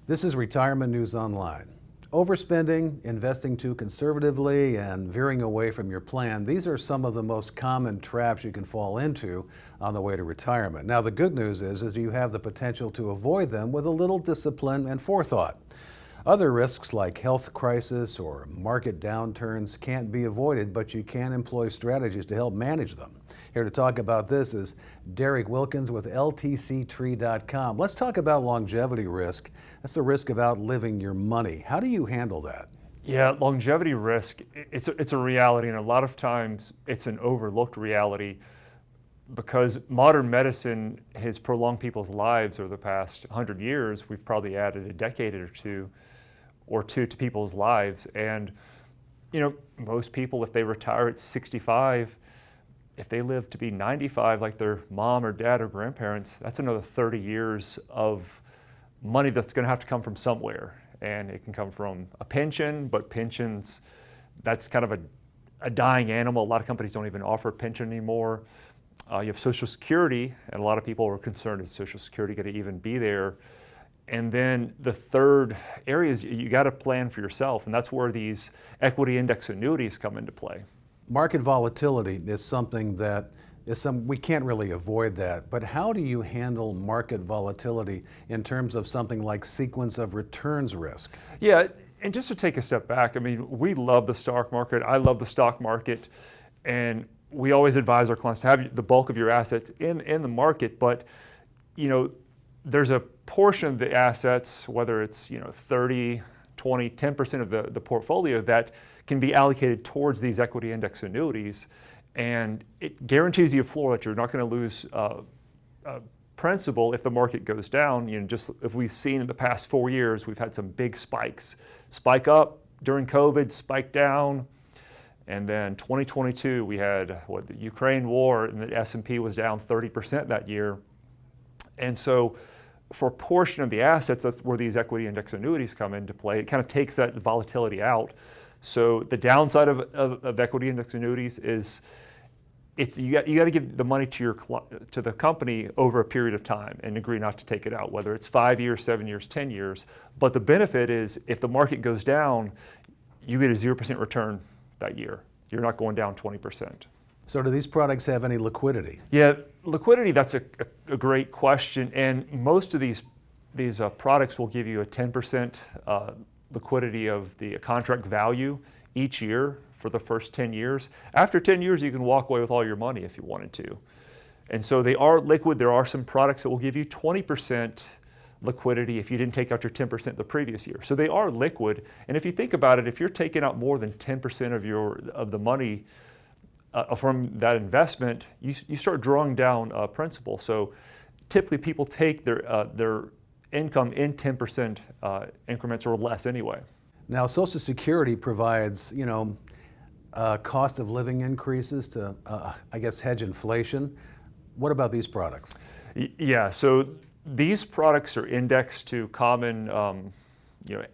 This is Retirement News Online. Overspending, investing too conservatively, and veering away from your plan, these are some of the most common traps you can fall into on the way to retirement. Now, the good news is you have the potential to avoid them with a little discipline and forethought. Other risks like health crisis or market downturns can't be avoided, but you can employ strategies to help manage them. Here to talk about this is Darrick Wilkins with LTCtree.com. Let's talk about longevity risk. That's the risk of outliving your money. How do you handle that? Yeah, longevity risk, it's a reality, and a lot of times it's an overlooked reality because modern medicine has prolonged people's lives over the past 100 years. We've probably added a decade or two to people's lives. And, most people, if they retire at 65, if they live to be 95 like their mom or dad or grandparents, that's another 30 years of money that's going to have to come from somewhere. And it can come from a pension, but pensions, that's kind of a dying animal. A lot of companies don't even offer a pension anymore. You have Social Security, and a lot of people are concerned, is Social Security going to even be there? And then the third area is you got to plan for yourself, and that's where these equity index annuities come into play. Market volatility is something that we can't really avoid that, but how do you handle market volatility in terms of something like sequence of returns risk? Yeah, and just to take a step back, we love the stock market. I love the stock market, and we always advise our clients to have the bulk of your assets in the market, but there's a portion of the assets, whether it's 30, 20, 10% of the portfolio that can be allocated towards these equity index annuities, and it guarantees you a floor that you're not going to lose principal if the market goes down. Just if we've seen in the past 4 years, we've had some big spikes. Spike up during COVID, spike down, and then 2022 we had the Ukraine war, and the S&P was down 30% that year. And so for a portion of the assets, that's where these equity index annuities come into play. It kind of takes that volatility out. So the downside of equity index annuities is you got to give the money to the company over a period of time and agree not to take it out, whether it's 5 years, 7 years, 10 years. But the benefit is if the market goes down, you get a 0% return that year. You're not going down 20%. So do these products have any liquidity? Yeah, liquidity, that's a great question. And most of these products will give you a 10% liquidity of the contract value each year for the first 10 years. After 10 years, you can walk away with all your money if you wanted to. And so they are liquid. There are some products that will give you 20% liquidity if you didn't take out your 10% the previous year. So they are liquid. And if you think about it, if you're taking out more than 10% of the money from that investment, you start drawing down principal. So typically people take their income in 10% increments or less anyway. Now, Social Security provides, cost of living increases to, hedge inflation. What about these products? Yeah, so these products are indexed to common,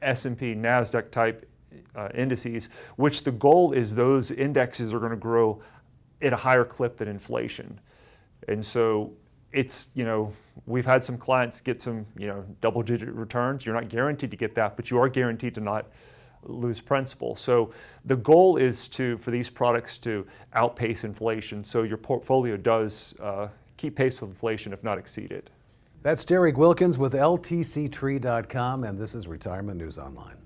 S&P, NASDAQ type indices, which the goal is those indexes are going to grow at a higher clip than inflation. And so it's, we've had some clients get some, double-digit returns. You're not guaranteed to get that, but you are guaranteed to not lose principal. So the goal is for these products to outpace inflation, so your portfolio does keep pace with inflation, if not exceed it. That's Darrick Wilkins with LTCtree.com, and this is Retirement News Online.